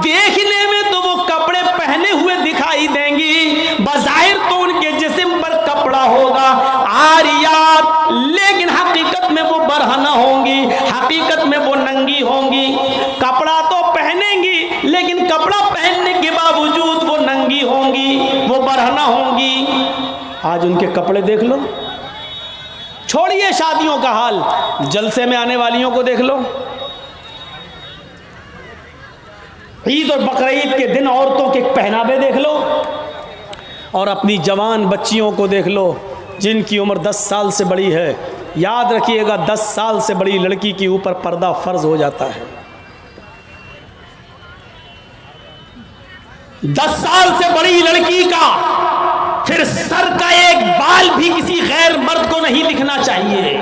देखने में तो वो कपड़े पहने हुए दिखाई देंगी, बज़ाहिर तो उनके जिस्म पर कपड़ा होगा आरियात, लेकिन हकीकत में वो बरहना होंगी, हकीकत में वो नंगी होंगी। कपड़ा तो पहनेंगी लेकिन कपड़ा पहनने के बावजूद वो नंगी होंगी, वो बरहना होंगी। आज उनके कपड़े देख लो, छोड़िए शादियों का हाल, जलसे में आने वालियों को देख लो। ईद और बकरीद के दिन औरतों के पहनावे देख लो, और अपनी जवान बच्चियों को देख लो जिनकी उम्र 10 साल से बड़ी है। याद रखिएगा, 10 साल से बड़ी लड़की के ऊपर पर्दा फर्ज हो जाता है। 10 साल से बड़ी लड़की का फिर सर का एक बाल भी किसी गैर मर्द को नहीं दिखना चाहिए।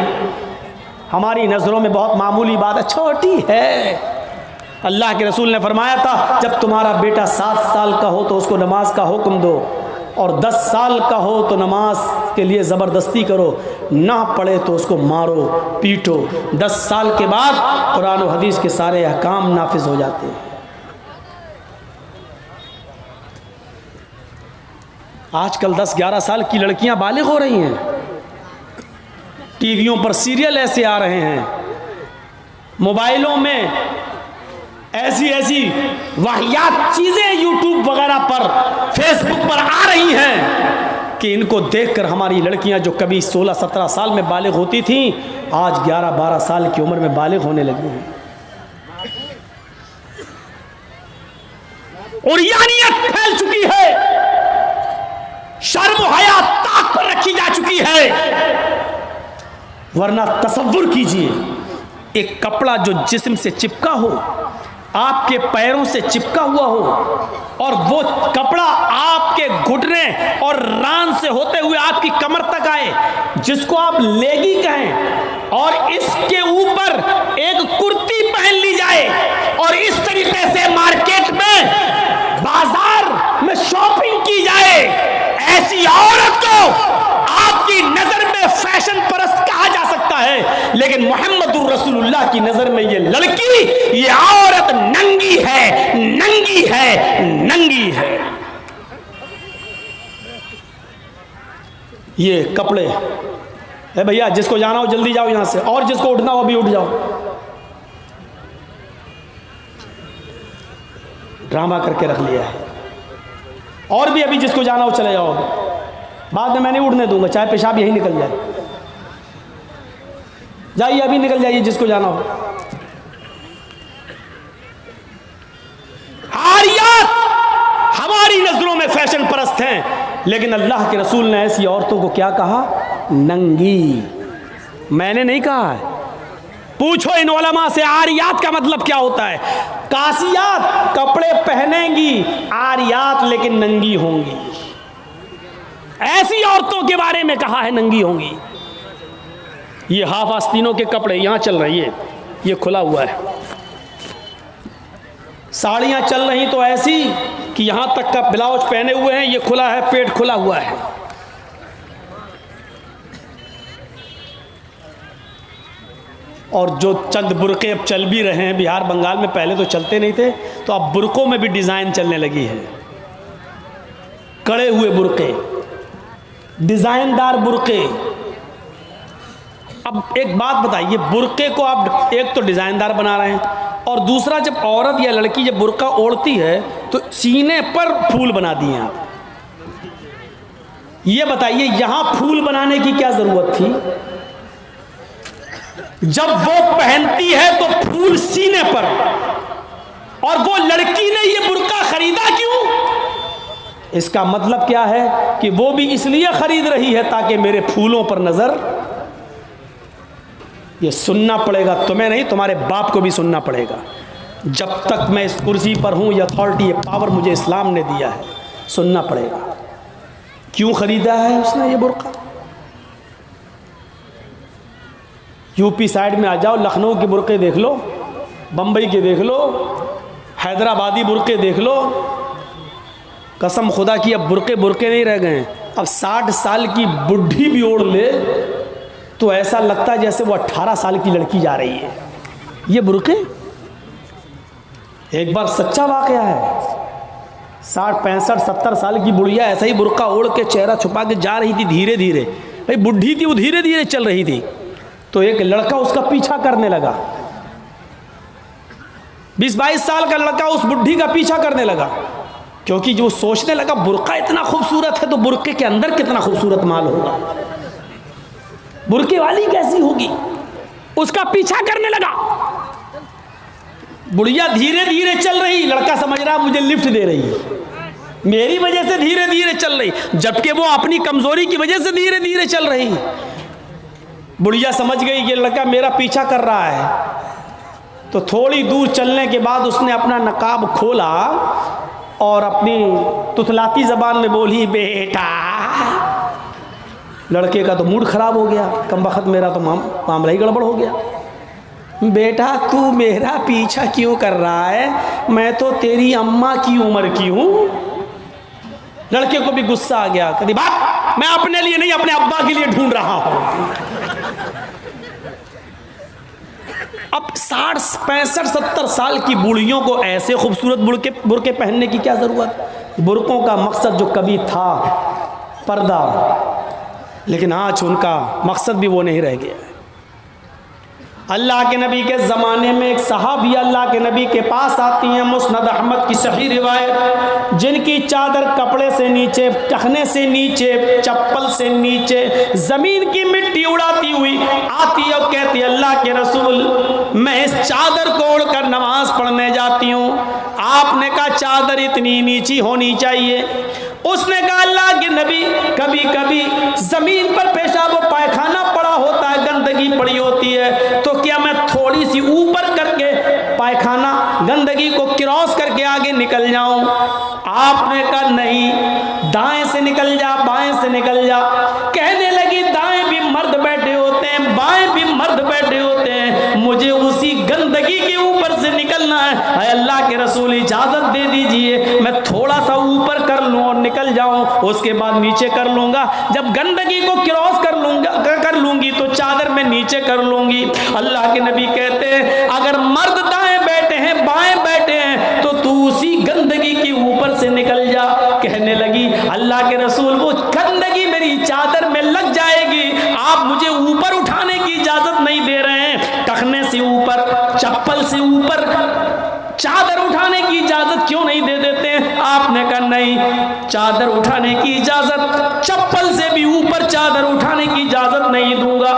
हमारी नजरों में बहुत मामूली बात है, छोटी है। अल्लाह के रसूल ने फरमाया था, जब तुम्हारा बेटा 7 साल का हो तो उसको नमाज का हुक्म दो, और 10 साल का हो तो नमाज के लिए ज़बरदस्ती करो, ना पढ़े तो उसको मारो पीटो। 10 साल के बाद कुरान और हदीस के सारे अहकाम नाफिज हो जाते हैं। आजकल 10-11 साल की लड़कियां बालिग हो रही हैं। टीवियों पर सीरियल ऐसे आ रहे हैं, मोबाइलों में ऐसी ऐसी वाहियात चीज़ें यूट्यूब वगैरह पर, फेसबुक पर आ रही हैं कि इनको देखकर हमारी लड़कियां जो कभी 16-17 साल में बालिग होती थीं, आज 11-12 साल की उम्र में बालिग होने लगी हैं। और यानियत फैल चुकी है, शर्म हया ताक पर रखी जा चुकी है। वरना तसव्वुर कीजिए, एक कपड़ा जो जिस्म से चिपका हो, आपके पैरों से चिपका हुआ हो, और वो कपड़ा आपके घुटने और रान से होते हुए आपकी कमर तक आए, जिसको आप लेगी कहें, और इसके ऊपर एक कुर्ती पहन ली जाए, और इस तरीके से मार्केट में, बाजार में शॉपिंग की जाए, ऐसी औरत को आपकी नजर में फैशन परस्त कहा जा सकता है, लेकिन मोहम्मदुर रसूलुल्लाह की नजर में ये लड़की, ये औरत नंगी है, नंगी है, नंगी है। ये कपड़े है भैया, जिसको जाना हो जल्दी जाओ यहां से, और जिसको उठना हो अभी उठ जाओ। ड्रामा करके रख लिया है। और भी अभी जिसको जाना हो चले जाओ, बाद में मैं नहीं उड़ने दूंगा, चाहे पेशाब यही निकल जाए। जाइए अभी निकल जाइए जिसको जाना हो। आरियात हमारी नजरों में फैशन परस्त हैं, लेकिन अल्लाह के रसूल ने ऐसी औरतों को क्या कहा? नंगी। मैंने नहीं कहा है, पूछो इन उलमा से आरियात का मतलब क्या होता है। कासियात कपड़े पहनेंगी, आरियात लेकिन नंगी होंगी। ऐसी औरतों के बारे में कहा है नंगी होंगी। ये हाफ आस्तीनों के कपड़े यहां चल रही है, ये खुला हुआ है। साड़ियां चल रही तो ऐसी कि यहां तक का ब्लाउज पहने हुए हैं, ये खुला है, पेट खुला हुआ है। और जो चंद बुरके अब चल भी रहे हैं बिहार बंगाल में, पहले तो चलते नहीं थे, तो अब बुरकों में भी डिज़ाइन चलने लगी है। कड़े हुए बुरके, डिज़ाइनदार बुरके। अब एक बात बताइए, बुरके को आप एक तो डिज़ाइनदार बना रहे हैं, और दूसरा जब औरत या लड़की जब बुरका ओढ़ती है तो सीने पर फूल बना दिए आप। ये बताइए यहां फूल बनाने की क्या ज़रूरत थी? जब वो पहनती है तो फूल सीने पर, और वो लड़की ने ये बुर्का खरीदा क्यों? इसका मतलब क्या है कि वो भी इसलिए खरीद रही है ताकि मेरे फूलों पर नजर। ये सुनना पड़ेगा तुम्हें नहीं, तुम्हारे बाप को भी सुनना पड़ेगा। जब तक मैं इस कुर्सी पर हूं, ये अथॉरिटी, ये पावर मुझे इस्लाम ने दिया है, सुनना पड़ेगा। क्यों खरीदा है उसने ये बुर्का? यूपी साइड में आ जाओ, लखनऊ के बुरके देख लो, बम्बई के देख लो, हैदराबादी बुरके देख लो। कसम खुदा की अब बुरके बुरके नहीं रह गए। अब 60 साल की बुढ़ी भी ओढ़ ले तो ऐसा लगता है जैसे वो 18 साल की लड़की जा रही है। ये बुरके एक बार सच्चा वाकया है, 60 65 70 साल की बुढ़िया ऐसा ही बुर्का ओढ़ के चेहरा छुपा के जा रही थी धीरे धीरे। भाई बुढ़ी थी, वो धीरे धीरे चल रही थी, तो एक लड़का उसका पीछा करने लगा। 20-22 साल का लड़का उस बुढ़ी का पीछा करने लगा, क्योंकि जो सोचने लगा बुर्का इतना खूबसूरत है तो बुर्के के अंदर कितना खूबसूरत माल होगा, बुर्के वाली कैसी होगी, उसका पीछा करने लगा। बुढ़िया धीरे धीरे चल रही, लड़का समझ रहा मुझे लिफ्ट दे रही है, मेरी वजह से धीरे धीरे चल रही, जबकि वो अपनी कमजोरी की वजह से धीरे धीरे चल रही। बुढ़िया समझ गई ये लड़का मेरा पीछा कर रहा है, तो थोड़ी दूर चलने के बाद उसने अपना नकाब खोला और अपनी तुतलाती जबान में बोली, बेटा। लड़के का तो मूड खराब हो गया, कम वक्त मेरा तो मामला ही गड़बड़ हो गया। बेटा तू मेरा पीछा क्यों कर रहा है, मैं तो तेरी अम्मा की उम्र की हूं। लड़के को भी गुस्सा आ गया, कहती बात मैं अपने लिए नहीं अपने अब्बा के लिए ढूंढ रहा हूं। अब 60 65 70 साल की बुढ़ियों को ऐसे खूबसूरत बुर्के पहनने की क्या जरूरत। बुर्कों का मकसद जो कभी था पर्दा, लेकिन आज उनका मकसद भी वो नहीं रह गया। अल्लाह के नबी के ज़माने में एक सहाबी अल्लाह के नबी के पास आती हैं, मुस्नद अहमद की सही रिवायत, जिनकी चादर कपड़े से नीचे, टखने से नीचे, चप्पल से नीचे ज़मीन की मिट्टी उड़ाती हुई आती और कहती अल्लाह के रसूल मैं इस चादर को ओढ़कर नमाज पढ़ने जाती हूँ। आपने कहा चादर इतनी नीची होनी चाहिए। उसने कहा अल्लाह के नबी कभी कभी ज़मीन पर पेशाब और पायखाना पड़ा होता है, गंदगी पड़ी होती है, तो क्या मैं थोड़ी सी ऊपर करके पायखाना गंदगी को क्रॉस करके आगे निकल जाऊं। आपने कहा नहीं, दाएं से निकल जा, बाएं से निकल जा। कहने लगी दाएं भी मर्द बैठे होते हैं, बाएं भी मर्द बैठे होते हैं, मुझे उसी गंदगी के ऊपर से निकलना है। अल्लाह के रसूल इजाजत दे दीजिए, मैं थोड़ा सा ऊपर कर लूं और निकल जाऊं, उसके बाद नीचे कर लूंगा। जब गंदगी को क्रॉस कर लूंगी तो चादर में नीचे कर लूंगी। अल्लाह के नबी कहते हैं अगर मर्द दाएं बैठे हैं, बाएं बैठे हैं, तो तू उसी गंदगी के ऊपर से निकल जा। कहने लगी अल्लाह के रसूल वो गंदगी मेरी चादर में लग जाएगी, आप मुझे ऊपर उठाने की इजाजत नहीं दे रहे हैं, टखने से ऊपर, चप्पल से ऊपर चादर उठाने की इजाजत क्यों नहीं दे देते हैं। आपने कहा नहीं, चादर उठाने की इजाजत, चप्पल से भी ऊपर चादर उठाने की इजाजत नहीं दूंगा।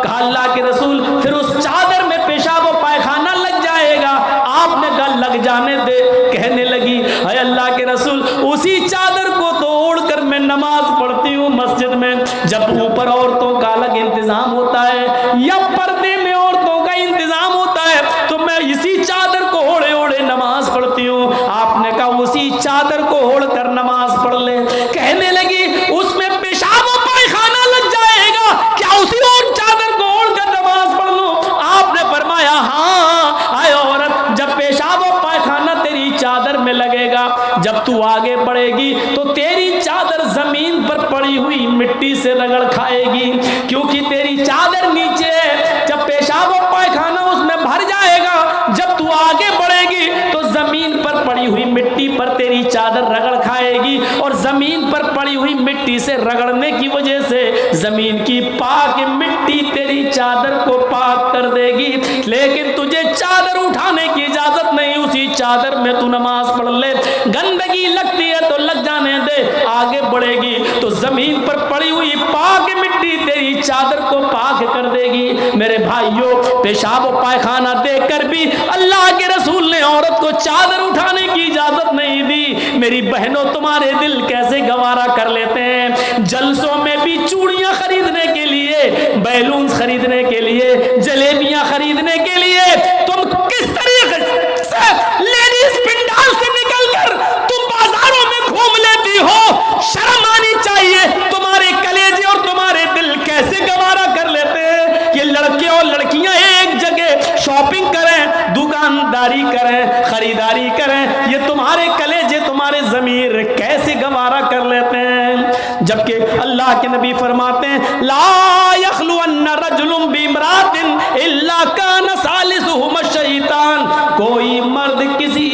कहा अल्लाह के रसूल फिर उस चादर में पेशाब और पायखाना लग जाएगा। आपने कहा लग जाने दे। कहने लगी है अल्लाह के रसूल उसी चादर को तो ओढ़कर मैं नमाज पढ़ती हूँ मस्जिद में। जब ऊपर औरतों का अलग इंतजाम होता है या पर्दे में औरतों का इंतजाम होता है, तो मैं इसी चादर को ओढ़े ओढ़े नमाज पढ़ती हूँ। आपने कहा उसी चादर को ओढ़कर नमाज पढ़ ले। कहने लगी उसमें पेशाब और पायखाना लग जाएगा, क्या उसी और चादर को ओढ़कर नमाज पढ़ लूं। आपने फरमाया हाँ आए औरत, जब पेशाब और पायखाना तेरी चादर में लगेगा, जब तू आगे बढ़ेगी तो तेरी चादर जमीन पर पड़ी हुई मिट्टी से रगड़ खाएगी, क्योंकि तेरी चादर नीचे है। जब पेशाब और पायखाना उसमें भर जाएगा, जब तू आगे बढ़ेगी तो जमीन पर पड़ी हुई मिट्टी पर तेरी चादर रगड़ खाएगी, और जमीन पर पड़ी हुई मिट्टी से रगड़ने की वजह से जमीन की पाक मिट्टी तेरी चादर को पाक कर देगी। लेकिन तुझे चादर उठाने की इजाजत नहीं, उसी चादर में तू नमाज पढ़ ले। गंदगी लगती है तो लग जाने दे, आगे बढ़ेगी तो जमीन पर पड़ी हुई पाक मिट्टी तेरी चादर को पाक कर देगी। मेरे भाइयों, पेशाब और पायखाना देखकर भी अल्लाह के रसूल ने औरत को चादर उठाने की इजाजत नहीं दी। मेरी बहनों, तुम्हारे दिल कैसे गवारा कर लेते हैं। जलसों में भी चूड़ियां खरीदने के लिए, बैलून खरीदने के लिए, जलेबियां खरीदने के लिए तुम किस तरीके से लेडीज पिंडाल से निकलकर तुम बाजारों में घूम लेती हो। शर्म आनी चाहिए। तुम्हारे कलेजे और तुम्हारे दिल कैसे गवारा कर लेते हैं। ये लड़के और लड़कियां एक जगह शॉपिंग करें, दुकानदारी करें, खरीदारी करें, ये तुम्हारे कलेजे, तुम्हारे ज़मीर कैसे गवारा कर लेते हैं। जबकि अल्लाह के नबी फरमाते हैं ला यखलुअन्न रजुलुम बिमरातिन इल्ला कान सालिसुहुम शैतान। कोई मर्द किसी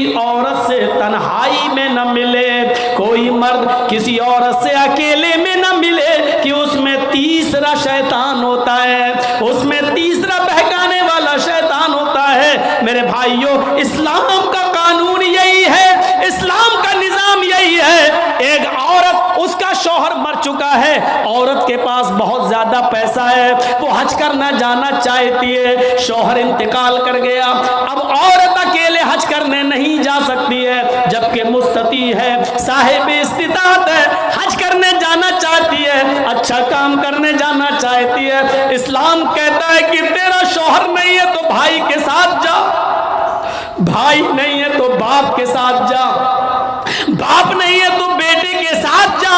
भाइयों, इस्लाम का कानून यही है, इस्लाम का निजाम यही है। एक औरत, उसका शौहर मर चुका है, औरत के पास बहुत ज्यादा पैसा है, वो हज करना जाना चाहती है, शौहर इंतकाल कर गया, अब औरत अकेले हज करने नहीं जा सकती है, जबकि मुस्तती है, साहिब इस्तिताअत है, हज करने जाना चाहती है, अच्छा काम करने जाना चाहती है। इस्लाम कहता है कि तेरा शौहर नहीं है तो भाई के साथ जा, भाई नहीं है तो बाप के साथ जा, बाप नहीं है तो बेटे के साथ जा,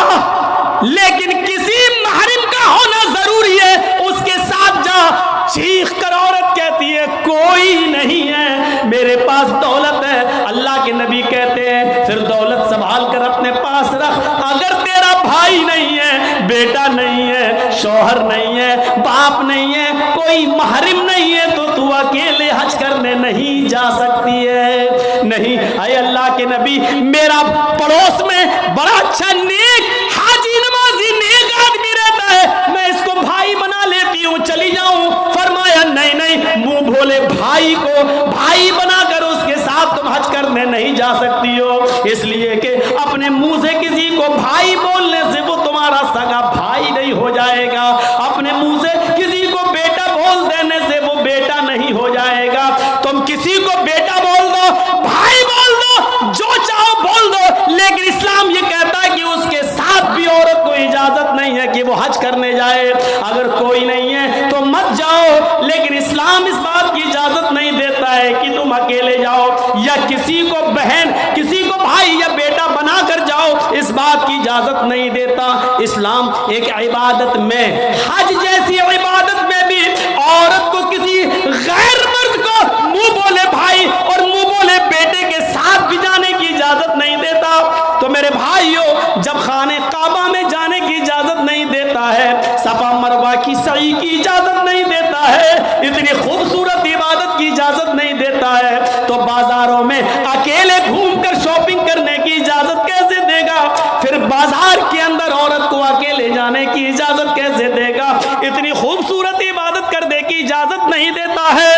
लेकिन किसी महरिम का होना जरूरी है, उसके साथ जा। चीख कर औरत कहती है कोई नहीं है, मेरे पास दौलत है। अल्लाह के नबी कहते हैं फिर दौलत संभाल कर अपने पास रख, अगर तेरा भाई नहीं है, बेटा नहीं है, शौहर नहीं है, बाप नहीं है, कोई महरिम नहीं है, तो तू अकेले हज करने नहीं जा सकती है। नहीं, अय अल्लाह के नबी, मेरा पड़ोस में बड़ा अच्छा नेक हाजी नमाजी नेक आदमी रहता है, मैं इसको भाई बना लेती हूँ, चली जाऊं। फरमाया नहीं नहीं, मुंह भोले भाई को भाई बनाकर उसके साथ तुम हज करने नहीं जा सकती हो, इसलिए कि अपने मुंह से किसी को भाई बोलने से वो तुम्हारा सगा भाई नहीं हो जाएगा, अपने मुंह से किसी को बेटा बोल देने से वो बेटा नहीं हो जाएगा। तुम किसी को बेटा बोल दो, भाई बोल दो, जो चाहो बोल दो, लेकिन इस्लाम ये कहता है कि उसके साथ भी औरत को इजाजत नहीं है कि वो हज करने जाए। अगर कोई नहीं है तो मत जाओ, लेकिन इस्लाम इस बात की इजाजत नहीं देता है कि तुम अकेले जाओ या किसी को बहन, किसी को भाई या बेटा बना कर जाओ, इस बात की इजाजत नहीं देता। इस्लाम एक इबादत में, हज जैसी इबादत में भी औरत को किसी गैर मर्द को मुंह बोले भाई और मुंह बोले बेटे के साथ भी जाने की इजाजत नहीं देता। तो मेरे भाइयों, जब खाने काबा में जाने की इजाजत नहीं देता है, सफा मरवा की सई की इजाजत नहीं देता है, इतनी खूबसूरत इबादत की इजाजत नहीं देता है, तो बाजारों में अकेले घूमकर शॉपिंग करने की इजाजत कैसे देगा? फिर बाजार के अंदर औरत को अकेले जाने की इजाजत कैसे देगा? इतनी खूबसूरत इबादत करने की इजाजत नहीं देता है,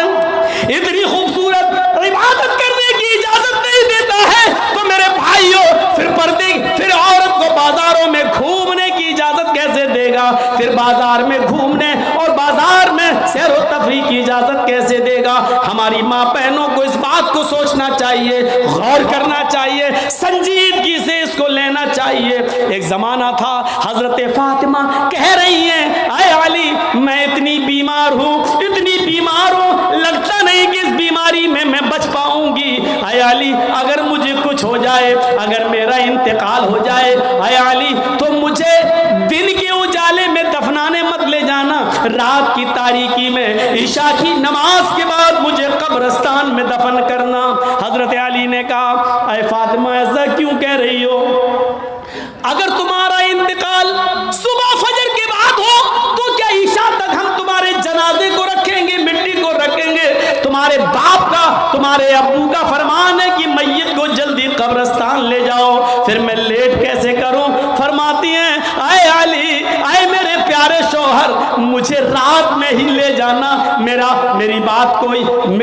इतनी खूबसूरत इबादत करने की इजाजत नहीं देता है, तो मेरे भाइयों फिर औरत को बाजारों में घूमने की इजाजत कैसे देगा? फिर बाजार में घूमने और बाजार में सैर व तफरीह की इजाजत कैसे देगा? हमारी माँ बहनों को इस बात को सोचना चाहिए, गौर करना चाहिए, संजीदगी से इसको लेना चाहिए। एक जमाना था, हजरत फातिमा कह रही हैं, आए अली, मैं इतनी बीमार हूँ, इतनी बीमार हूँ, लगता नहीं कि इस बीमारी में मैं बच पाऊंगी। आए अली, अगर मुझे कुछ हो जाए, अगर मेरा इंतकाल हो जाए, आए अली, तो मुझे दिन के उजाले में दफनाने मत ले जाना, रात की तारीकी में ईशा की नमाज के बाद मुझे कब्रिस्तान में दफन करना। हजरत अली ने कहा, अय फातिमा, ऐसा क्यों कह रही हो? अगर तुम्हारा इंतकाल सुबह फजर के बाद हो तो क्या ईशा तक हम तुम्हारे जनाजे को रखेंगे, मिट्टी को रखेंगे? तुम्हारे बाप का, तुम्हारे अब्बू का फरमान है कि मैयत को जल्दी कब्रिस्तान ले जाओ, फिर मैं लेट कैसे करूं? फरमाती हैं, आए अली, आए मेरे प्यारे शौहर, मुझे रात में ही ले जाना, मेरी बात को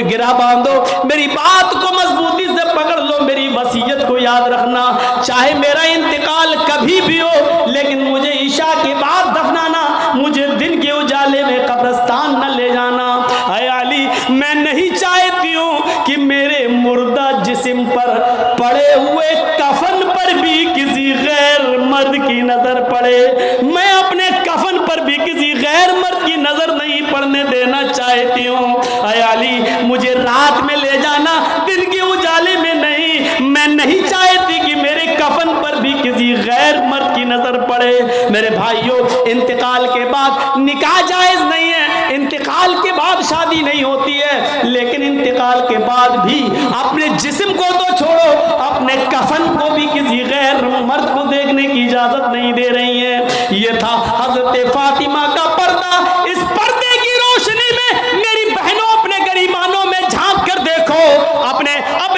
गिरा बांधो, मेरी बात को मजबूती से पकड़ लो, मेरी वसीयत को याद रखना, चाहे मेरा इंतकाल कभी भी हो, लेकिन मुझे ईशा के बाद दफनाना, मुझे दिन के उजाले में कब्रिस्तान न ले जाना। आए अली, मैं नहीं चाहती हूँ कि मेरे मुर्दा जिस्म पर पड़े हुए कफन पर भी किसी गैर मर्द की नजर पड़े, मैं अपने कफन पर भी किसी गैर मर्द की नजर नहीं पड़ने देना चाहती हूँ। आए अली, मुझे रात में ले जाना, दिन के उजाले में नहीं। मैं नहीं चाहती कि मेरे कफन पर भी किसी गैर मर्द की नजर पड़े। मेरे भाइयों, इंतकाल के बाद निकाह जायज नहीं है, इंतकाल के बाद शादी नहीं होती है, लेकिन इंतकाल के बाद भी अपने जिस्म को तो छोड़ो, अपने कफन को भी किसी गैर मर्द को देखने की इजाजत नहीं दे रही है। ये था हजरत फातिमा का पर्दा। इस पर्दे की रोशनी में मेरी बहनों, अपने गरीबानों में झांक कर देखो, अपने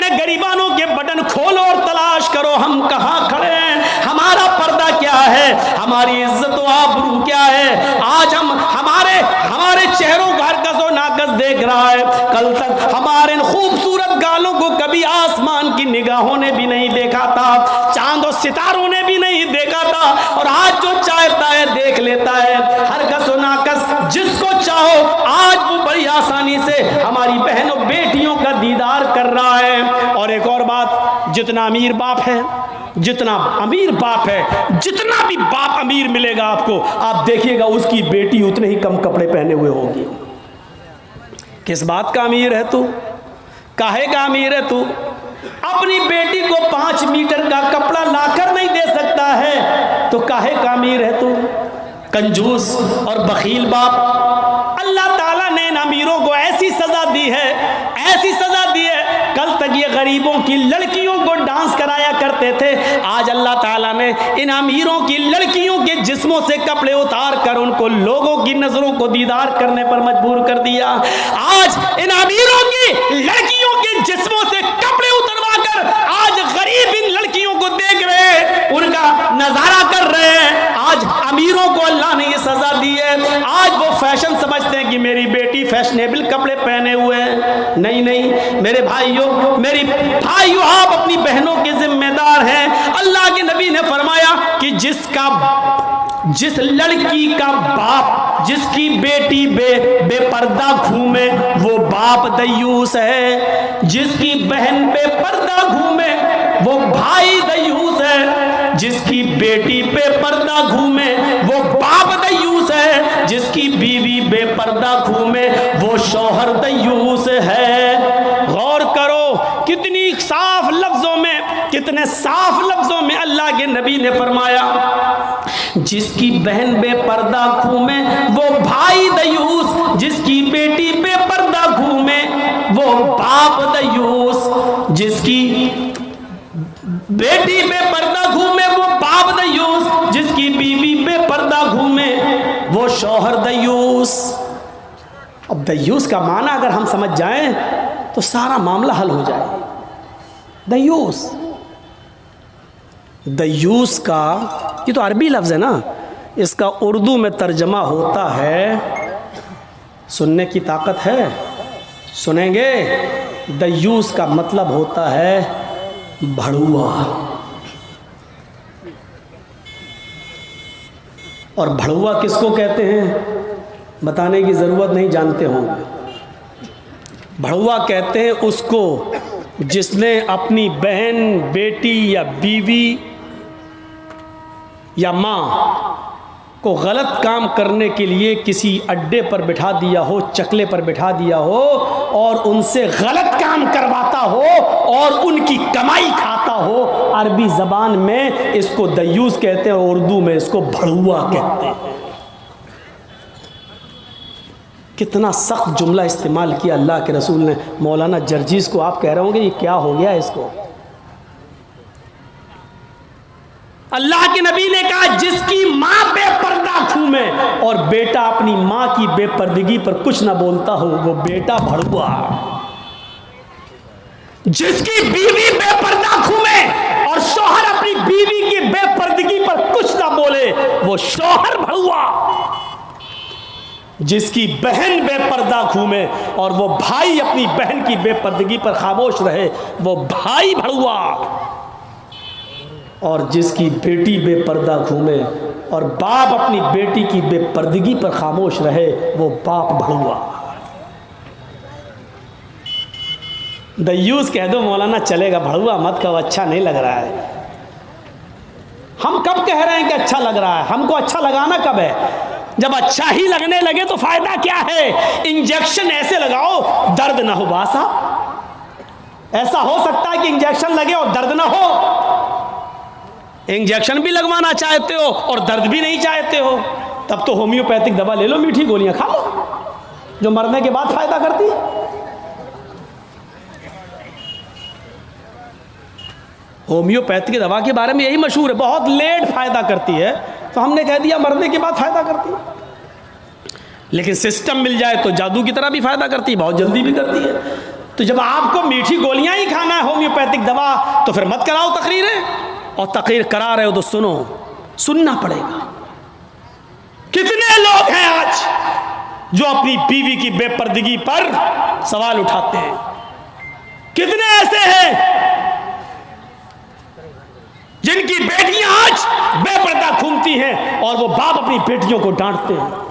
गरीबानों के बटन खोलो और तलाश करो हम कहाँ खड़े हैं, हमारा पर्दा क्या है, हमारी इज्जत व आबरू क्या है। आज हम हमारे चेहरों का हरकत व कस देख रहा है। कल तक हमारे इन खूबसूरत गालों को कभी आसमान की निगाहों ने भी नहीं देखा था, चांद और सितारों ने भी नहीं देखा था, और आज जो चाहता है देख लेता है। हर कस और नाकस जिसको चाहो आज वो बड़ी आसानी से हमारी बहनों बेटियों का दीदार कर रहा है। और एक और बात, जितना अमीर बाप है, जितना अमीर बाप है, जितना भी बाप अमीर मिलेगा आपको, आप देखिएगा उसकी बेटी उतने ही कम कपड़े पहने हुए होगी। किस बात का अमीर है तू? काहे का अमीर है तू? अपनी बेटी को 5 मीटर का कपड़ा लाकर नहीं दे सकता है तो काहे का अमीर है तू? कंजूस और बखील बाप। अल्लाह ताला ने इन अमीरों को ऐसी सजा दी है, ऐसी सजा दी है। कल तक ये गरीबों की लड़कियों को डांस कराया करते थे, आज अल्लाह ताला ने इन अमीरों की लड़कियों के जिस्मों से कपड़े उतार कर उनको लोगों की नजरों को दीदार करने पर मजबूर कर दिया। आज इन अमीरों की लड़कियों के जिस्मों से कपड़े उतरवा कर आज गरीब इन लड़कियों को देख रहे हैं, उनका नजारा कर रहे हैं। आज अमीरों को अल्लाह ने ये सजा दी है। आज वो फैशन समझते हैं कि मेरी बेटी फैशनेबल कपड़े पहने हुए हैं। नहीं नहीं मेरे भाइयों, मेरी भाइयों, आप अपनी बहनों के जिम्मेदार हैं। अल्लाह के नबी ने फरमाया कि जिस लड़की का बाप, जिसकी बेटी बेपर्दा घूमे वो बाप दयूस है। जिसकी बहन बेपर्दा घूमे वो भाई दयूस है। जिसकी बेटी बेपर्दा घूमे वो बाप दयूस है। जिसकी बीवी बेपर्दा घूमे वो शौहर दयूस है। गौर करो कितनी साफ लफ्जों में, कितने साफ लफ्जों में अल्लाह के नबी ने फरमाया, जिसकी बहन बेपर्दा घूमे वो भाई दयूस, जिसकी बेटी बेपर्दा घूमे वो बाप दयूस, जिसकी बेटी बेपर्दा घूमे वो बाप दयूस, जिसकी बीवी बेपर्दा घूमे वो शौहर दयूस। अब दयूस का माना अगर हम समझ जाएं तो सारा मामला हल हो जाए। दयूस, दयूस का ये तो अरबी लफ्ज़ है ना, इसका उर्दू में तर्जमा होता है, सुनने की ताकत है? सुनेंगे? दयूस का मतलब होता है भड़ुआ। और भड़ुआ किसको कहते हैं बताने की ज़रूरत नहीं, जानते होंगे। भड़ुआ कहते हैं उसको जिसने अपनी बहन, बेटी या बीवी या माँ को गलत काम करने के लिए किसी अड्डे पर बिठा दिया हो, चकले पर बिठा दिया हो और उनसे गलत काम करवाता हो और उनकी कमाई खाता हो। अरबी ज़बान में इसको दयूस कहते हैं और उर्दू में इसको भड़ुआ कहते हैं। कितना सख्त जुमला इस्तेमाल किया अल्लाह के रसूल ने। मौलाना जर्जीस को आप कह रहे होंगे ये क्या हो गया इसको? अल्लाह के नबी ने कहा जिसकी माँ बेपर्दा घूमे और बेटा अपनी माँ की बेपर्दगी पर कुछ ना बोलता हो वो बेटा भड़ुआ। जिसकी बीवी बेपर्दा घूमे और शौहर अपनी बीवी की बेपर्दगी पर कुछ ना बोले वो शौहर भड़ुआ। जिसकी बहन बेपर्दा घूमे और वो भाई अपनी बहन की बेपर्दगी पर खामोश रहे वो भाई भड़ुआ। और जिसकी बेटी बेपर्दा घूमे और बाप अपनी बेटी की बेपर्दगी पर खामोश रहे वो बाप भड़ुआ। दयूस कह दो मौलाना चलेगा, भड़ुआ मत कहो, अच्छा नहीं लग रहा है। हम कब कह रहे हैं कि अच्छा लग रहा है? हमको अच्छा लगाना कब है? जब अच्छा ही लगने लगे तो फायदा क्या है? इंजेक्शन ऐसे लगाओ दर्द ना हो। बासा ऐसा हो सकता है कि इंजेक्शन लगे और दर्द ना हो? इंजेक्शन भी लगवाना चाहते हो और दर्द भी नहीं चाहते हो, तब तो होम्योपैथिक दवा ले लो, मीठी गोलियां खा लो जो मरने के बाद फायदा करती है। होम्योपैथिक दवा के बारे में यही मशहूर है, बहुत लेट फायदा करती है, तो हमने कह दिया मरने के बाद फायदा करती है। लेकिन सिस्टम मिल जाए तो जादू की तरह भी फायदा करती है, बहुत जल्दी भी करती है। तो जब आपको मीठी गोलियां ही खाना है होम्योपैथिक दवा, तो फिर मत कराओ तकरीरें, और तकरीर करा रहे हो तो सुनो, सुनना पड़ेगा। कितने लोग हैं आज जो अपनी बीवी की बेपर्दगी पर सवाल उठाते हैं। कितने ऐसे हैं जिनकी बेटियां आज बेपर्दा घूमती हैं और वो बाप अपनी बेटियों को डांटते हैं।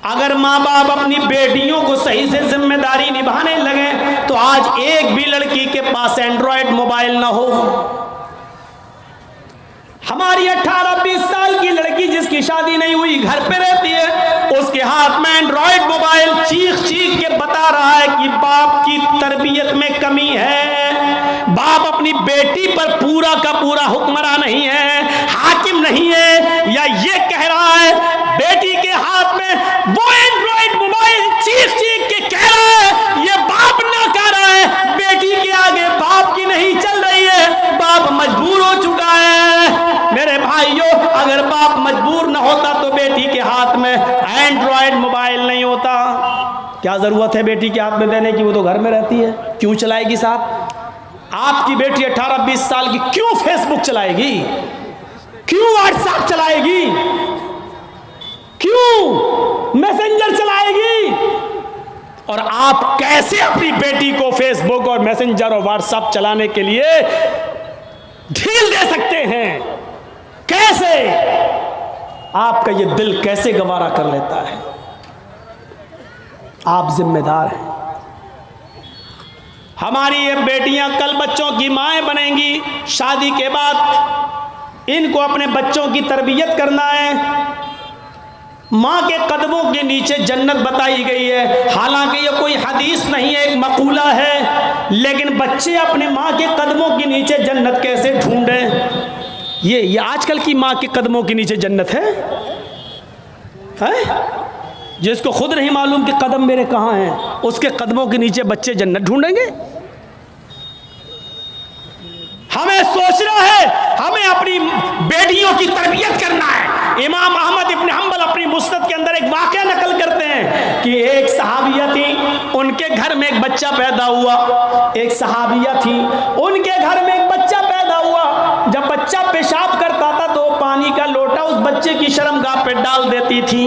अगर माँ बाप अपनी बेटियों को सही से जिम्मेदारी निभाने लगे तो आज एक भी लड़की के पास एंड्रॉयड मोबाइल ना हो। हमारी 18-20 साल की लड़की जिसकी शादी नहीं हुई घर पे रहती है, उसके हाथ में एंड्रॉयड मोबाइल चीख चीख के बता रहा है कि बाप की तरबियत में कमी है, बाप अपनी बेटी पर पूरा का पूरा हुक्मरान नहीं है, हाकिम नहीं है, या ये कह रहा है बेटी के हाथ में वो एंड्रॉयड मोबाइल चीख चीख के कह रहा है ये बाप ना कह रहा है, बेटी के आगे बाप की नहीं चल रही है, बाप मजबूर हो चुका है। मेरे भाइयों, अगर बाप मजबूर न होता तो बेटी के हाथ में एंड्रॉयड मोबाइल नहीं होता। क्या जरूरत है बेटी के हाथ में देने की, वो तो घर में रहती है, क्यों चलाएगी साहब? आपकी बेटी 18-20 साल की क्यों फेसबुक चलाएगी, क्यों व्हाट्सएप चलाएगी, क्यों मैसेंजर चलाएगी? और आप कैसे अपनी बेटी को फेसबुक और मैसेंजर और व्हाट्सएप चलाने के लिए ढील दे सकते हैं? कैसे? आपका ये दिल कैसे गवारा कर लेता है? आप जिम्मेदार हैं। हमारी ये बेटियां कल बच्चों की माएं बनेंगी, शादी के बाद इनको अपने बच्चों की तरबियत करना है। माँ के कदमों के नीचे जन्नत बताई गई है, हालांकि ये कोई हदीस नहीं है, एक मकूला है, लेकिन बच्चे अपने माँ के कदमों के नीचे जन्नत कैसे ढूंढें? ये आजकल की माँ के कदमों के नीचे जन्नत है? जिसको खुद नहीं मालूम कि कदम मेरे कहाँ हैं, उसके कदमों के नीचे बच्चे जन्नत ढूंढेंगे? हमें सोचना है, हमें अपनी बेटियों की तरबियत करना है। इमाम अहमद इब्न हंबल अपनी मुस्नद के अंदर एक वाकया नकल करते हैं कि एक सहाबिया थी, उनके घर में एक बच्चा पैदा हुआ। एक सहाबिया थी, उनके घर में एक बच्चा पैदा हुआ। जब बच्चा पेशाब करता था तो पानी का लोटा उस बच्चे की शर्मगाह पे डाल देती थी।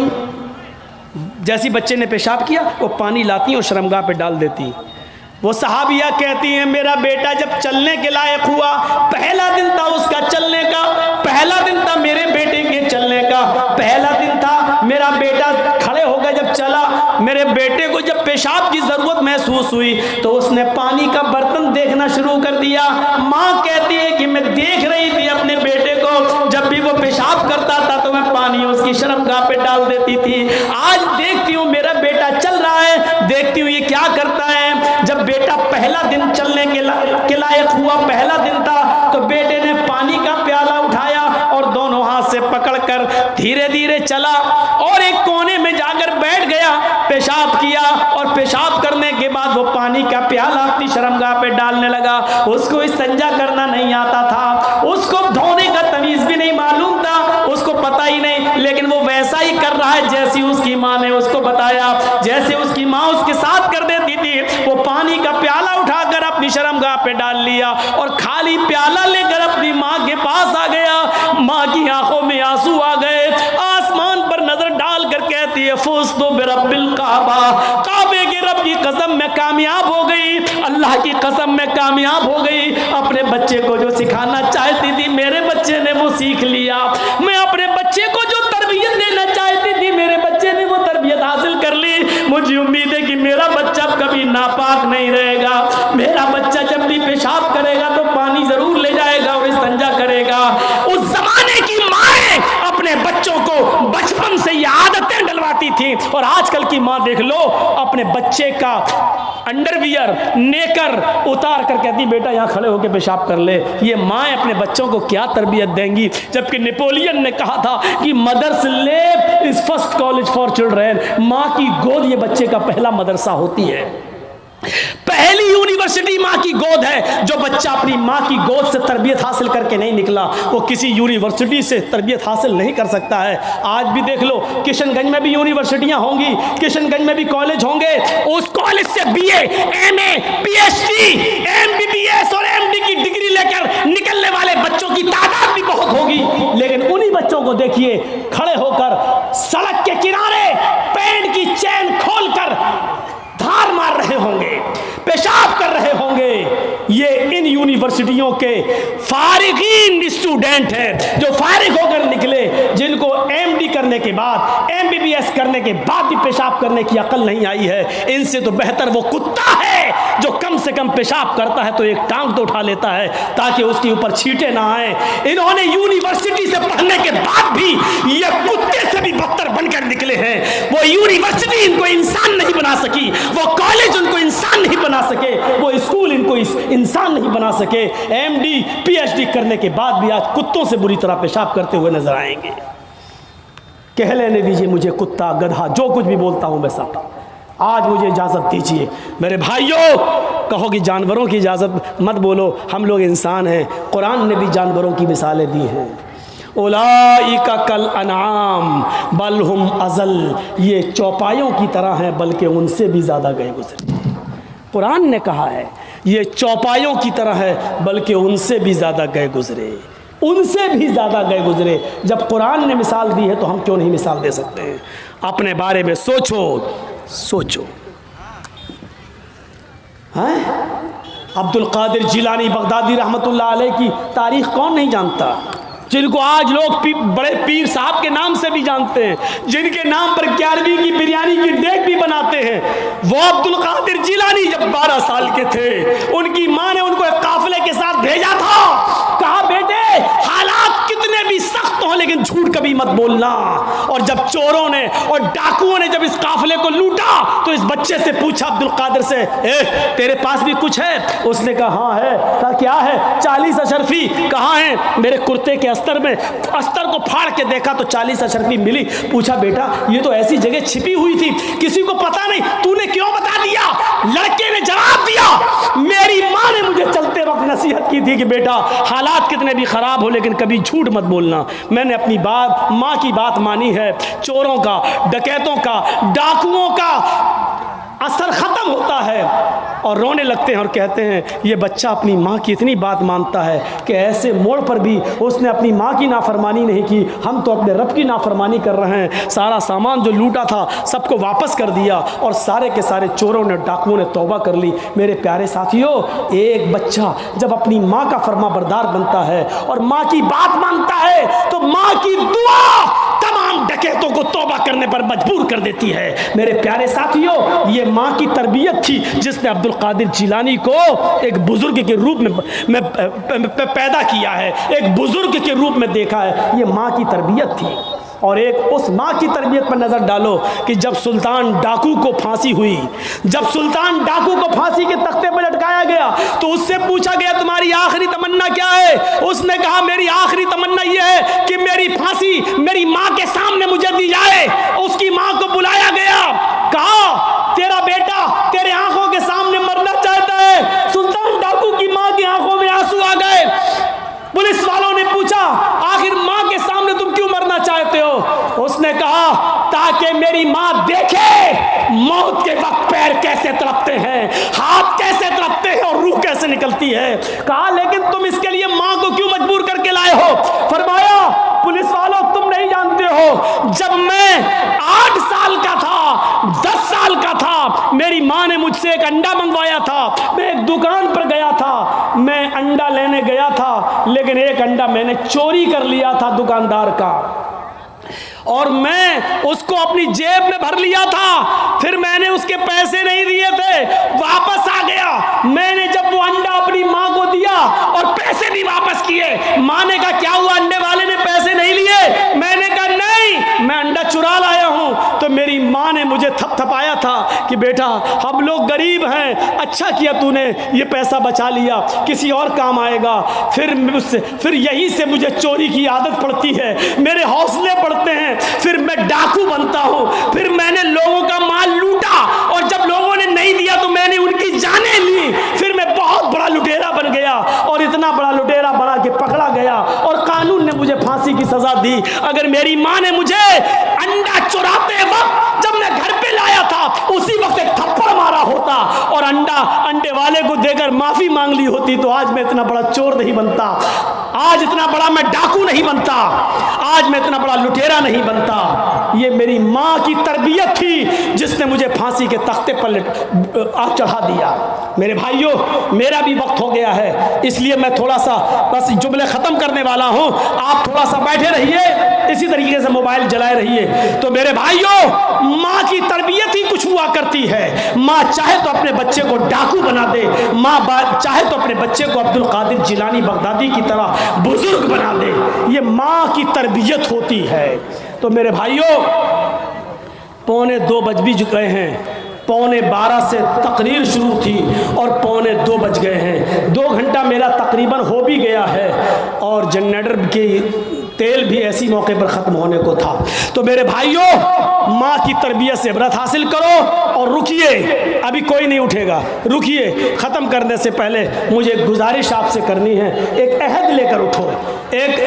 जैसी बच्चे ने पेशाब किया वो पानी लाती और शर्मगाह पे डाल देती। वो सहाबिया कहती हैं मेरा बेटा जब चलने के लायक हुआ, पहला दिन था उसका चलने का, पहला दिन था मेरे बेटे के चलने का, पहला दिन था मेरा बेटा खड़े होकर जब चला, मेरे बेटे को जब पेशाब की जरूरत महसूस हुई तो उसने पानी का बर्तन देखना शुरू कर दिया। माँ कहती है कि मैं देख रही थी अपने बेटे को, जब भी वो पेशाब करता था तो मैं पानी उसकी शर्मगाह पे डाल देती थी। आज देखती हूँ मेरा बेटा चल रहा है, देखती हूँ ये क्या करता है। जब बेटा पहला दिन चलने के लायक हुआ, पहला दिन था, तो बेटे ने पानी का प्याला उठाया और दोनों हाथ से पकड़कर धीरे धीरे चला और एक कोने में जाकर बैठ गया, पेशाब किया और पेशाब करने के बाद वो पानी का प्याला अपनी शर्मगाह पे डालने लगा। उसको इस्तिंजा करना नहीं आता था, उसको धोने का तमीज भी नहीं मालूम था, उसको पता ही नहीं, लेकिन वो वैसा ही कर रहा है जैसी उसकी माँ ने उसको बताया। जैसे उसकी माँ उसके साथ कर देती थी, वो पानी का प्याला उठाकर अपनी शर्मगाह पे डाल लिया और खाली प्याला लेकर अपनी माँ के पास आ गया। माँ की आंखों में आंसू आ गए, आसमान पर नजर डालकर कहती है फुज़्तु बिरब्बिल काबा, काबे के रब की कसम में कामयाब हो गई, अल्लाह की कसम में कामयाब हो गई। अपने बच्चे को जो सिखाना चाहती थी मेरे बच्चे ने वो सीख लिया। मैं अपने बच्चे को जो तरबियत देना चाहती थी मेरे बच्चे ने वो तरबियत हासिल कर ली। मुझे उम्मीद है कि मेरा बच्चा कभी नापाक नहीं रहेगा, मेरा बच्चा जब भी पेशाब करेगा तो पानी जरूर ले जाएगा और इस्तिंजा करेगा। उस जमाने की माएं अपने बच्चों को बचपन से ये आदतें डलवाती थी, और आजकल की माँ देख लो अपने बच्चे का अंडरवियर नेकर उतार कर कहती बेटा यहाँ खड़े होकर पेशाब कर ले। ये माएं अपने बच्चों को क्या तरबियत देंगी? जबकि नेपोलियन ने कहा था कि mother's lap is first college for children, माँ की गोद ये बच्चे का पहला मदरसा होती है, पहली यूनिवर्सिटी माँ की गोद है। जो बच्चा अपनी माँ की गोद से तरबियत हासिल करके नहीं निकला वो किसी यूनिवर्सिटी से तरबियत हासिल नहीं कर सकता है। आज भी देख लो किशनगंज में भी यूनिवर्सिटियां होंगी, किशनगंज में भी कॉलेज होंगे, उस कॉलेज से बीए, एमए, पीएचडी, एमबीबीएस और एमडी की डिग्री लेकर निकलने वाले बच्चों की तादाद भी बहुत होगी, लेकिन उन्हीं बच्चों को देखिए खड़े होकर सड़क के किनारे पैंट की चेन पेशाब कर रहे होंगे, ये इन यूनिवर्सिटियों के फारिगीन स्टूडेंट हैं जो फारिग होकर निकले, जिनको एमडी करने के बाद, एमबीबीएस करने के बाद भी पेशाब करने की अकल नहीं आई है। इनसे तो बेहतर वो कुत्ता है जो कम से कम पेशाब करता है तो एक टांग तो उठा लेता है ताकि उसके ऊपर छींटे ना आए। इन्होंने यूनिवर्सिटी से पढ़ने के बाद भी ये कुत्ते से भी बदतर बनकर निकले हैं। वो यूनिवर्सिटी इनको इंसान नहीं बना सकी, वो कॉलेज उनको इंसान नहीं बना सके, वो स्कूल इनको इंसान नहीं बना सके। एमडी पीएचडी करने के बाद भी आज कुत्तों से बुरी तरह पेशाब करते हुए नजर आएंगे। कह लेने दीजिए मुझे कुत्ता, गधा, जो कुछ भी बोलता हूं मैं सब। आज मुझे इजाज़त दीजिए मेरे भाइयों, कहो कि जानवरों की इजाज़त मत बोलो, हम लोग इंसान हैं। कुरान ने भी जानवरों की मिसालें दी हैं। उलाइका कल अनाम बल हुम अज़ल, ये चौपायों की तरह हैं बल्कि उनसे भी ज़्यादा गए गुजरे। कुरान ने कहा है ये चौपायों की तरह है बल्कि उनसे भी ज़्यादा गए गुजरे, उनसे भी ज़्यादा गए गुजरे। जब कुरान ने मिसाल दी है तो हम क्यों नहीं मिसाल दे सकते हैं? अपने बारे में सोचो, सोचो। हैं अब्दुल कादिर जिलानी बगदादी रहमतुल्लाह अलैह की तारीख कौन नहीं जानता, जिनको आज लोग बड़े पीर साहब के नाम से भी जानते हैं, जिनके नाम पर 11वीं की बिरयानी की डेग भी बनाते हैं। वो अब्दुल कादिर जिलानी जब 12 साल के थे, उनकी माँ ने उनको एक काफिले के साथ भेजा था, कहा बेटे हालात कितने भी सख्त हों लेकिन झूठ कभी मत बोलना। और जब चोरों ने और डाकुओं ने जब इस काफिले को लूटा तो इस बच्चे से पूछा अब्दुल कादिर से, तेरे पास भी कुछ है? उसने कहा हाँ है। कहा क्या है? 40 अशरफी। कहाँ है? मेरे कुर्ते के अस्तर में। अस्तर को फाड़ के देखा तो 40 अशरफी मिली। पूछा बेटा ये तो ऐसी जगह छिपी हुई थी, किसी को पता नहीं, तूने क्यों बता दिया? लड़के ने जवाब दिया, मेरी माँ ने मुझे चलते वक्त नसीहत की थी कि बेटा हालात कितने भी खराब हो लेकिन कभी झूठ मत बोलना। मैंने अपनी बात, माँ की बात मानी है। चोरों का, डकैतों का, डाकुओं का असर खत्म होता है और रोने लगते हैं और कहते हैं ये बच्चा अपनी माँ की इतनी बात मानता है कि ऐसे मोड़ पर भी उसने अपनी माँ की नाफरमानी नहीं की, हम तो अपने रब की नाफरमानी कर रहे हैं। सारा सामान जो लूटा था सबको वापस कर दिया और सारे के सारे चोरों ने, डाकुओं ने तौबा कर ली। मेरे प्यारे साथियों, एक बच्चा जब अपनी माँ का फरमा बरदार बनता है और माँ की बात मानता है तो माँ की दुआ तमाम डकैतों को तौबा करने पर मजबूर कर देती है। मेरे प्यारे साथियों, ये माँ की तरबियत थी जिसने अब्दुल कादिर जिलानी को एक बुजुर्ग के रूप में पैदा किया है, एक बुजुर्ग के रूप में देखा है। ये माँ की तरबियत थी। और एक उस माँ की तरबियत पर नजर डालो कि जब सुल्तान डाकू को फांसी हुई, जब सुल्तान डाकू को फांसी के तख्ते पर लटकाया गया तो उससे पूछा गया तुम्हारी आखिरी तमन्ना क्या है? उसने कहा मेरी आखिरी तमन्ना यह है कि मेरी फांसी मेरी माँ के सामने मुझे दी जाए। उसकी माँ को बुलाया गया, कहा तेरा बेटा तेरे आंखों के सामने मरना चाहता है। सुल्तान डाकू की माँ की आंखों में आंसू आ गए। पुलिस वालों ने पूछा आखिर माँ के सामने तुम क्यों मरना चाहते हो? उसने कहा ताकि मेरी माँ देखे मौत के वक्त पैर कैसे तड़पते हैं, हाथ कैसे तड़पते हैं और रूह कैसे निकलती है। कहा लेकिन तुम इसके लिए माँ को क्यों मजबूर करके लाए हो? फरमाया पुलिस वालों तुम नहीं जानते हो, जब मैं 8 साल का था, 10 साल का था, मेरी माँ ने मुझसे एक अंडा मंगवाया था। मैं एक दुकान पर गया था, मैं अंडा लेने गया था लेकिन एक अंडा मैंने चोरी कर लिया था दुकानदार का और मैं उसको अपनी जेब में भर लिया था। फिर मैंने उसके पैसे नहीं दिए थे, वापस आ गया। मैंने जब वो अंडा अपनी माँ को दिया और पैसे भी वापस किए, माँ ने कहा क्या हुआ, अंडे वाले ने पैसे नहीं लिए? मैंने कहा नहीं, मैं अंडा चुरा लाया हूँ। तो मेरी माँ ने मुझे थपथपाया था कि बेटा हम लोग गरीब हैं, अच्छा किया तूने ये पैसा बचा लिया, किसी और काम आएगा। फिर यहीं से मुझे चोरी की आदत पड़ती है, मेरे हौसले बढ़ते हैं, फिर मैं डाकू बनता हूं। फिर मैंने लोगों का माल लूटा और जब लोगों ने नहीं दिया तो मैंने उनकी जानें ली। फिर मैं बहुत बड़ा लुटेरा बन गया और इतना बड़ा लुटेरा बना के पकड़ा गया और कानून ने मुझे फांसी की सजा दी। अगर मेरी माँ ने मुझे अंडा चुराते वक्त जब मैं घर पे लाया था उसी वक्त एक थप्पड़ मारा होता और अंडे वाले को देकर माफी मांग ली होती तो आज मैं इतना बड़ा चोर नहीं बनता, आज इतना बड़ा मैं डाकू नहीं बनता, आज मैं इतना बड़ा लुटेरा नहीं बनता। ये मेरी माँ की तरबियत थी जिसने मुझे फांसी के तख्ते पर चढ़ा दिया। मेरे भाइयों, मेरा भी वक्त हो गया है, इसलिए मैं थोड़ा सा बस जुमले ख़त्म करने वाला हूँ। आप थोड़ा सा बैठे रहिए, इसी तरीके से मोबाइल जलाए रहिए। तो मेरे भाइयों, माँ की तरबियत ही कुछ हुआ करती है। माँ चाहे तो अपने बच्चे को डाकू बना दे, माँ चाहे तो अपने बच्चे को अब्दुल कादिर जिलानी बगदादी की तरह बुजुर्ग बना दे। ये माँ की तरबियत होती है। तो मेरे भाइयों, 1:45 बज भी गए हैं, 11:45 से तकरीर शुरू थी और 1:45 बज गए हैं। 2 घंटा मेरा तकरीबन हो भी गया है और जनरेटर की तेल भी ऐसी मौके पर ख़त्म होने को था। तो मेरे भाइयों, माँ की तरबियत से इबरत हासिल करो और रुकिए, अभी कोई नहीं उठेगा, रुकिए। ख़त्म करने से पहले मुझे गुजारिश आपसे करनी है, एक अहद लेकर उठो, एक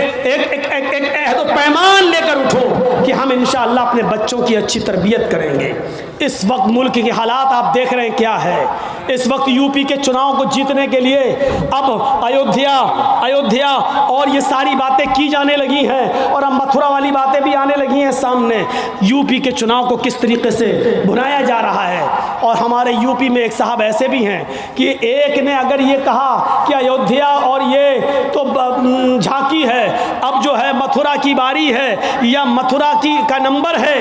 अहद पैमान लेकर उठो कि हम इंशाअल्लाह अपने बच्चों की अच्छी तरबियत करेंगे। इस वक्त मुल्क के हालात आप देख रहे हैं क्या है। इस वक्त यूपी के चुनाव को जीतने के लिए अब अयोध्या और ये सारी बातें की जाने लगी हैं और अब मथुरा वाली बातें भी आने लगी हैं सामने। यूपी के चुनाव को किस तरीके से बुनाया जा रहा है। और हमारे यूपी में एक साहब ऐसे भी हैं कि एक ने अगर ये कहा कि अयोध्या और ये तो झांकी है, अब जो है मथुरा की बारी है या मथुरा का नंबर है,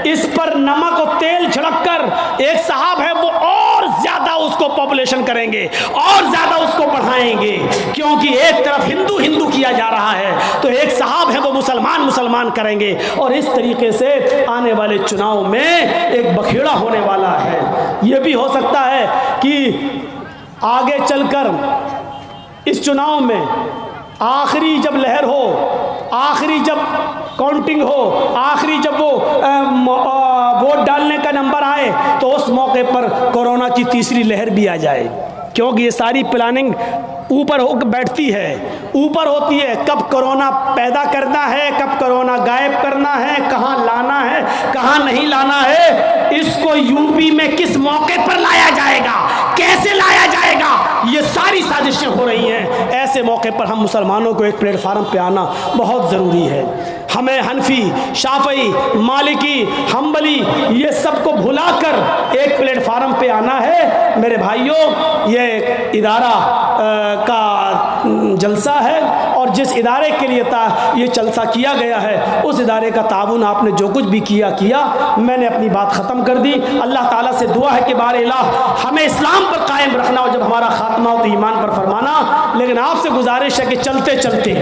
इस पर नमक और तेल छिड़ककर एक साहब है वो और ज्यादा उसको पॉपुलेशन करेंगे और ज्यादा उसको बढ़ाएंगे, क्योंकि एक तरफ हिंदू हिंदू किया जा रहा है तो एक साहब है वो मुसलमान मुसलमान करेंगे। और इस तरीके से आने वाले चुनाव में एक बखेड़ा होने वाला है। यह भी हो सकता है कि आगे चलकर इस चुनाव में आखिरी जब लहर हो, आखिरी जब काउंटिंग हो, आखिरी जब वो वोट डालने का नंबर आए तो उस मौके पर कोरोना की तीसरी लहर भी आ जाए, क्योंकि ये सारी प्लानिंग ऊपर होकर बैठती है, ऊपर होती है। कब कोरोना पैदा करना है, कब कोरोना गायब करना है, कहाँ लाना है, कहाँ नहीं लाना है, इसको यूपी में किस मौके पर लाया जाएगा, कैसे लाया जाएगा, ये सारी साजिशें हो रही हैं। ऐसे मौके पर हम मुसलमानों को एक प्लेटफार्म पे आना बहुत ज़रूरी है। हमें हनफी, शाफई, मालिकी, हम्बली ये सबको भुलाकर एक प्लेटफार्म पे आना है। मेरे भाइयों, ये इदारा का जलसा है और जिस इदारे के लिए ये जलसा किया गया है उस इदारे का ताउन आपने जो कुछ भी किया। मैंने अपनी बात ख़त्म कर दी। अल्लाह ताला से दुआ है कि बारे इलाह हमें इस्लाम पर कायम रखना और जब हमारा खात्मा हो तो ईमान पर फरमाना। लेकिन आपसे गुजारिश है कि चलते चलते